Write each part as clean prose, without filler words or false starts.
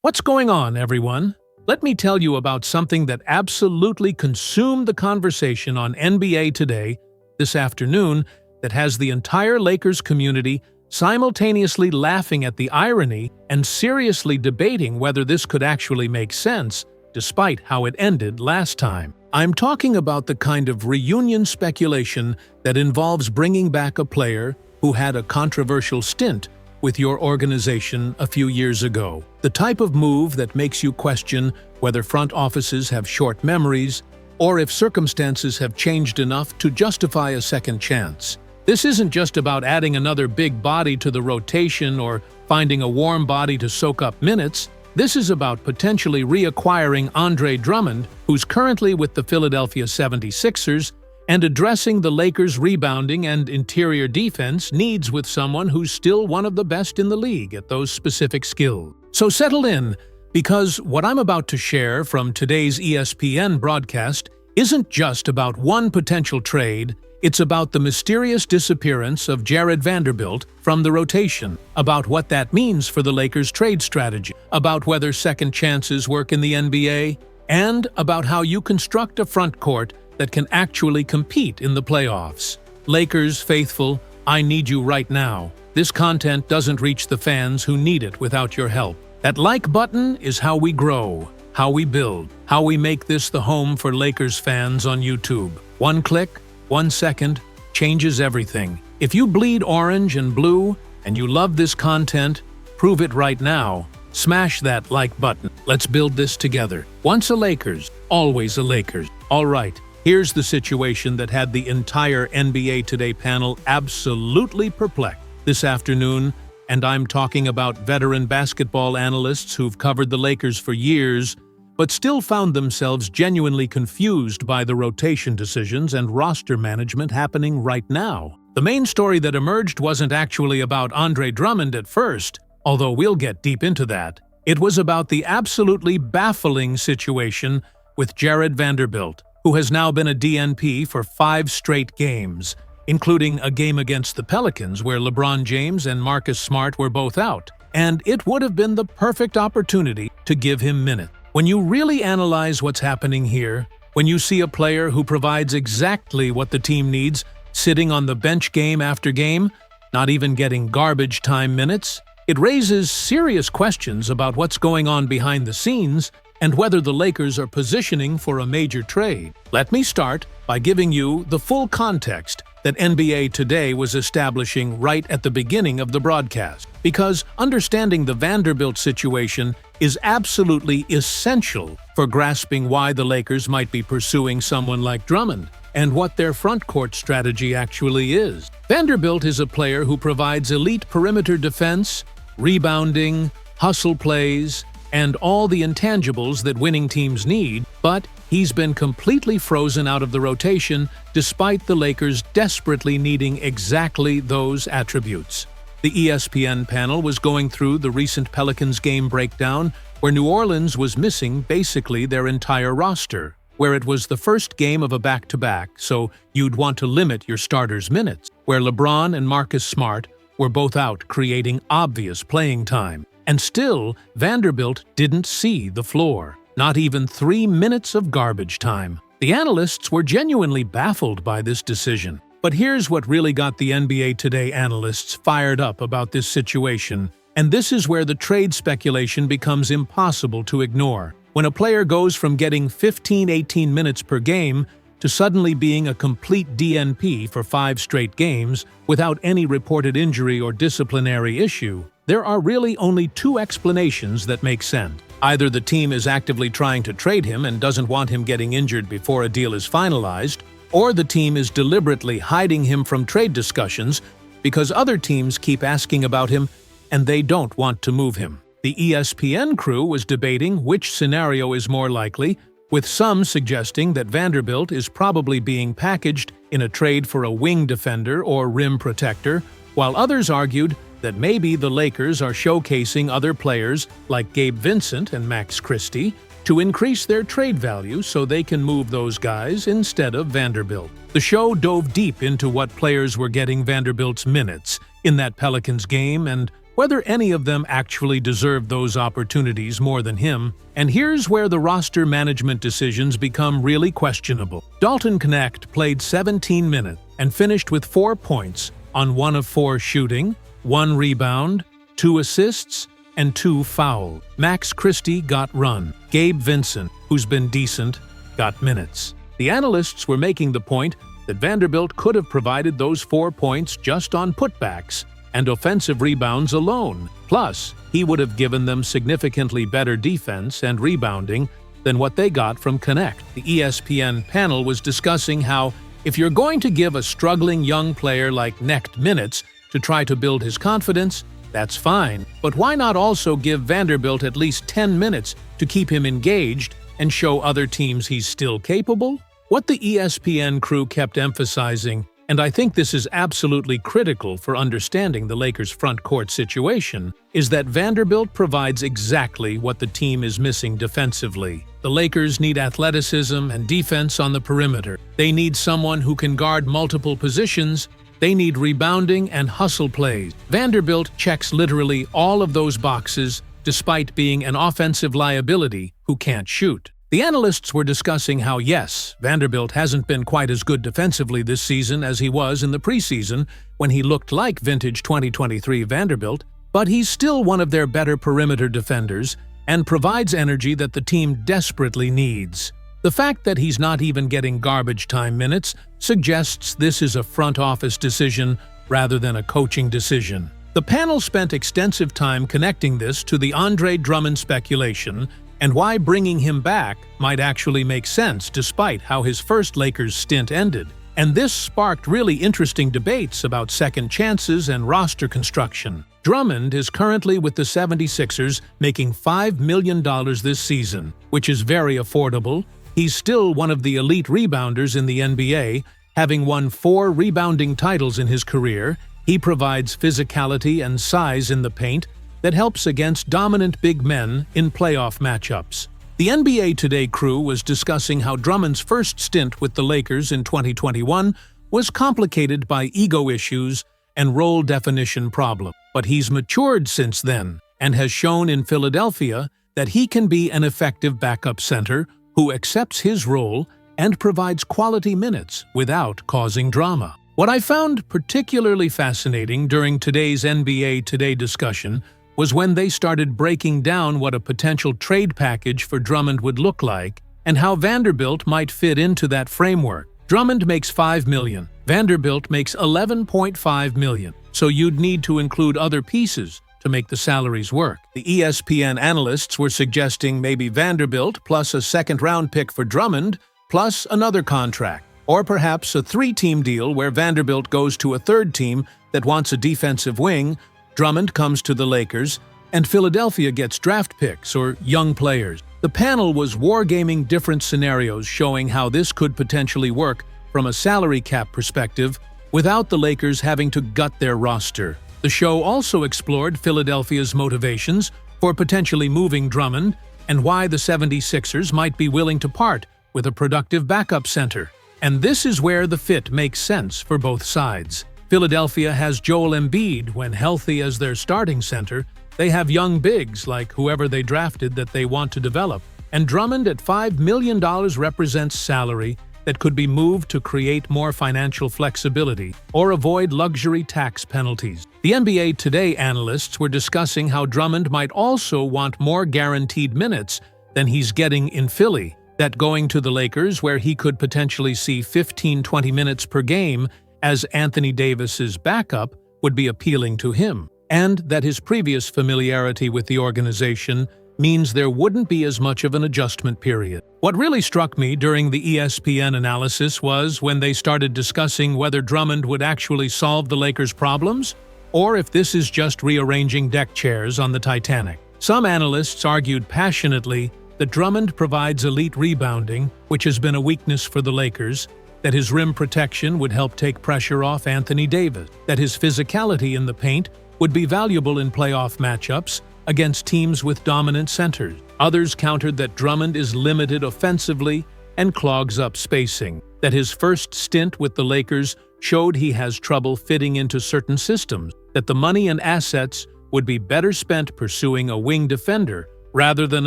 What's going on, everyone? Let me tell you about something that absolutely consumed the conversation on NBA Today this afternoon that has the entire Lakers community simultaneously laughing at the irony and seriously debating whether this could actually make sense, despite how it ended last time. I'm talking about the kind of reunion speculation that involves bringing back a player who had a controversial stint with your organization a few years ago. The type of move that makes you question whether front offices have short memories or if circumstances have changed enough to justify a second chance. This isn't just about adding another big body to the rotation or finding a warm body to soak up minutes. This is about potentially reacquiring Andre Drummond, who's currently with the Philadelphia 76ers, and addressing the Lakers' rebounding and interior defense needs with someone who's still one of the best in the league at those specific skills. So settle in, because what I'm about to share from today's ESPN broadcast isn't just about one potential trade. It's about the mysterious disappearance of Jared Vanderbilt from the rotation, about what that means for the Lakers' trade strategy, about whether second chances work in the NBA, and about how you construct a front court that can actually compete in the playoffs. Lakers faithful, I need you right now. This content doesn't reach the fans who need it without your help. That like button is how we grow, how we build, how we make this the home for Lakers fans on YouTube. One click, 1 second, changes everything. If you bleed orange and blue and you love this content, prove it right now. Smash that like button. Let's build this together. Once a Lakers, always a Lakers. All right. Here's the situation that had the entire NBA Today panel absolutely perplexed this afternoon, and I'm talking about veteran basketball analysts who've covered the Lakers for years, but still found themselves genuinely confused by the rotation decisions and roster management happening right now. The main story that emerged wasn't actually about Andre Drummond at first, although we'll get deep into that. It was about the absolutely baffling situation with Jared Vanderbilt, who has now been a DNP for 5 straight games, including a game against the Pelicans where LeBron James and Marcus Smart were both out, and it would have been the perfect opportunity to give him minutes. When you really analyze what's happening here, when you see a player who provides exactly what the team needs sitting on the bench game after game, not even getting garbage time minutes, it raises serious questions about what's going on behind the scenes and whether the Lakers are positioning for a major trade. Let me start by giving you the full context that NBA Today was establishing right at the beginning of the broadcast, because understanding the Vanderbilt situation is absolutely essential for grasping why the Lakers might be pursuing someone like Drummond and what their front court strategy actually is. Vanderbilt is a player who provides elite perimeter defense, rebounding, hustle plays, and all the intangibles that winning teams need, but he's been completely frozen out of the rotation despite the Lakers desperately needing exactly those attributes. The ESPN panel was going through the recent Pelicans game breakdown, where New Orleans was missing basically their entire roster, where it was the first game of a back-to-back, so you'd want to limit your starters' minutes, where LeBron and Marcus Smart were both out, creating obvious playing time. And still, Vanderbilt didn't see the floor. Not even 3 minutes of garbage time. The analysts were genuinely baffled by this decision. But here's what really got the NBA Today analysts fired up about this situation. And this is where the trade speculation becomes impossible to ignore. When a player goes from getting 15-18 minutes per game to suddenly being a complete DNP for 5 straight games without any reported injury or disciplinary issue, there are really only 2 explanations that make sense. Either the team is actively trying to trade him and doesn't want him getting injured before a deal is finalized, or the team is deliberately hiding him from trade discussions because other teams keep asking about him and they don't want to move him. The ESPN crew was debating which scenario is more likely, with some suggesting that Vanderbilt is probably being packaged in a trade for a wing defender or rim protector, while others argued that maybe the Lakers are showcasing other players like Gabe Vincent and Max Christie to increase their trade value so they can move those guys instead of Vanderbilt. The show dove deep into what players were getting Vanderbilt's minutes in that Pelicans game and whether any of them actually deserved those opportunities more than him. And here's where the roster management decisions become really questionable. Dalton Knecht played 17 minutes and finished with 4 points on 1 of 4 shooting, 1 rebound, 2 assists, and 2 fouls. Max Christie got run. Gabe Vincent, who's been decent, got minutes. The analysts were making the point that Vanderbilt could have provided those 4 points just on putbacks and offensive rebounds alone. Plus, he would have given them significantly better defense and rebounding than what they got from Knecht. The ESPN panel was discussing how if you're going to give a struggling young player like Knecht minutes to try to build his confidence, that's fine. But why not also give Vanderbilt at least 10 minutes to keep him engaged and show other teams he's still capable? What the ESPN crew kept emphasizing, and I think this is absolutely critical for understanding the Lakers' front court situation, is that Vanderbilt provides exactly what the team is missing defensively. The Lakers need athleticism and defense on the perimeter. They need someone who can guard multiple positions. They need rebounding and hustle plays. Vanderbilt checks literally all of those boxes despite being an offensive liability who can't shoot. The analysts were discussing how, yes, Vanderbilt hasn't been quite as good defensively this season as he was in the preseason when he looked like vintage 2023 Vanderbilt, but he's still one of their better perimeter defenders and provides energy that the team desperately needs. The fact that he's not even getting garbage time minutes suggests this is a front office decision rather than a coaching decision. The panel spent extensive time connecting this to the Andre Drummond speculation and why bringing him back might actually make sense despite how his first Lakers stint ended. And this sparked really interesting debates about second chances and roster construction. Drummond is currently with the 76ers, making $5 million this season, which is very affordable. He's still one of the elite rebounders in the NBA, having won 4 rebounding titles in his career. He provides physicality and size in the paint that helps against dominant big men in playoff matchups. The NBA Today crew was discussing how Drummond's first stint with the Lakers in 2021 was complicated by ego issues and role definition problems. But he's matured since then and has shown in Philadelphia that he can be an effective backup center who accepts his role and provides quality minutes without causing drama. What I found particularly fascinating during today's NBA Today discussion was when they started breaking down what a potential trade package for Drummond would look like and how Vanderbilt might fit into that framework. Drummond makes $5 million. Vanderbilt makes $11.5 million. So you'd need to include other pieces to make the salaries work. The ESPN analysts were suggesting maybe Vanderbilt plus a second-round pick for Drummond plus another contract. Or perhaps a 3-team deal where Vanderbilt goes to a third team that wants a defensive wing, Drummond comes to the Lakers, and Philadelphia gets draft picks or young players. The panel was wargaming different scenarios showing how this could potentially work from a salary cap perspective without the Lakers having to gut their roster. The show also explored Philadelphia's motivations for potentially moving Drummond and why the 76ers might be willing to part with a productive backup center. And this is where the fit makes sense for both sides. Philadelphia has Joel Embiid when healthy as their starting center. They have young bigs like whoever they drafted that they want to develop. And Drummond at $5 million represents salary that could be moved to create more financial flexibility or avoid luxury tax penalties. The NBA Today analysts were discussing how Drummond might also want more guaranteed minutes than he's getting in Philly, that going to the Lakers where he could potentially see 15-20 minutes per game as Anthony Davis's backup would be appealing to him, and that his previous familiarity with the organization means there wouldn't be as much of an adjustment period. What really struck me during the ESPN analysis was when they started discussing whether Drummond would actually solve the Lakers' problems, or if this is just rearranging deck chairs on the Titanic. Some analysts argued passionately that Drummond provides elite rebounding, which has been a weakness for the Lakers, that his rim protection would help take pressure off Anthony Davis, that his physicality in the paint would be valuable in playoff matchups against teams with dominant centers. Others countered that Drummond is limited offensively and clogs up spacing, that his first stint with the Lakers showed he has trouble fitting into certain systems, that the money and assets would be better spent pursuing a wing defender rather than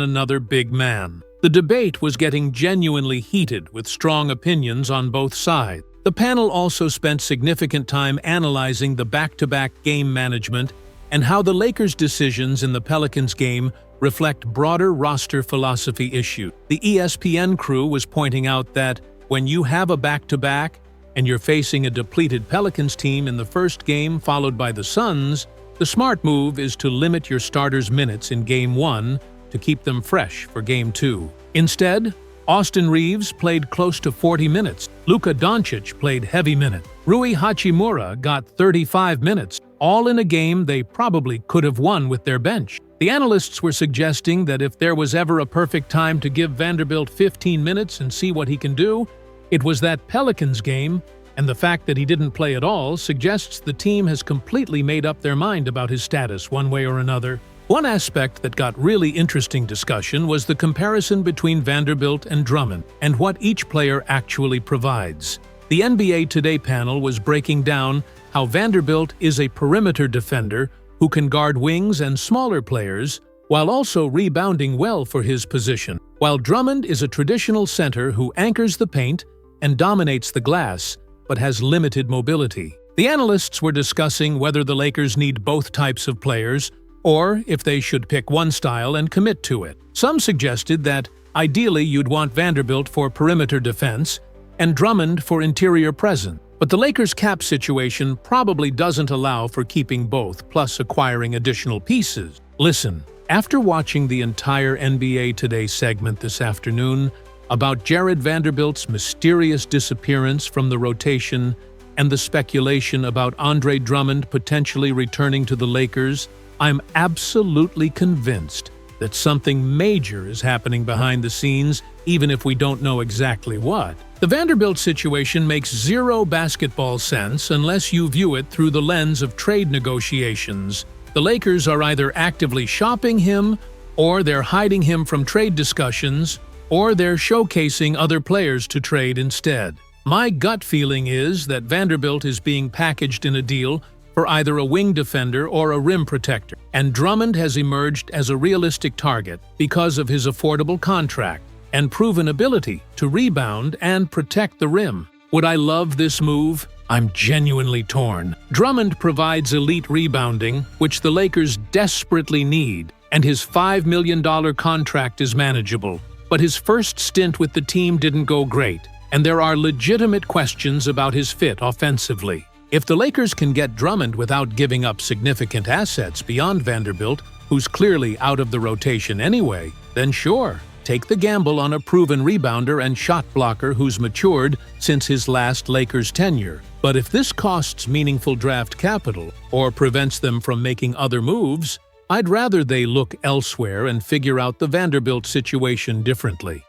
another big man. The debate was getting genuinely heated with strong opinions on both sides. The panel also spent significant time analyzing the back-to-back game management and how the Lakers' decisions in the Pelicans game reflect broader roster philosophy issues. The ESPN crew was pointing out that when you have a back-to-back and you're facing a depleted Pelicans team in the first game followed by the Suns, the smart move is to limit your starters' minutes in Game 1 to keep them fresh for Game 2. Instead, Austin Reeves played close to 40 minutes. Luka Doncic played heavy minutes. Rui Hachimura got 35 minutes, all in a game they probably could have won with their bench. The analysts were suggesting that if there was ever a perfect time to give Vanderbilt 15 minutes and see what he can do, it was that Pelicans game, and the fact that he didn't play at all suggests the team has completely made up their mind about his status one way or another. One aspect that got really interesting discussion was the comparison between Vanderbilt and Drummond and what each player actually provides. The NBA Today panel was breaking down how Vanderbilt is a perimeter defender who can guard wings and smaller players while also rebounding well for his position, while Drummond is a traditional center who anchors the paint and dominates the glass, but has limited mobility. The analysts were discussing whether the Lakers need both types of players, or if they should pick one style and commit to it. Some suggested that, ideally, you'd want Vanderbilt for perimeter defense and Drummond for interior presence. But the Lakers' cap situation probably doesn't allow for keeping both, plus acquiring additional pieces. Listen, after watching the entire NBA Today segment this afternoon about Jared Vanderbilt's mysterious disappearance from the rotation and the speculation about Andre Drummond potentially returning to the Lakers, I'm absolutely convinced that something major is happening behind the scenes, even if we don't know exactly what. The Vanderbilt situation makes zero basketball sense unless you view it through the lens of trade negotiations. The Lakers are either actively shopping him, or they're hiding him from trade discussions, or they're showcasing other players to trade instead. My gut feeling is that Vanderbilt is being packaged in a deal for either a wing defender or a rim protector, and Drummond has emerged as a realistic target because of his affordable contract and proven ability to rebound and protect the rim. Would I love this move? I'm genuinely torn. Drummond provides elite rebounding, which the Lakers desperately need, and his $5 million contract is manageable. But his first stint with the team didn't go great, and there are legitimate questions about his fit offensively. If the Lakers can get Drummond without giving up significant assets beyond Vanderbilt, who's clearly out of the rotation anyway, then sure, take the gamble on a proven rebounder and shot blocker who's matured since his last Lakers tenure. But if this costs meaningful draft capital or prevents them from making other moves, I'd rather they look elsewhere and figure out the Vanderbilt situation differently.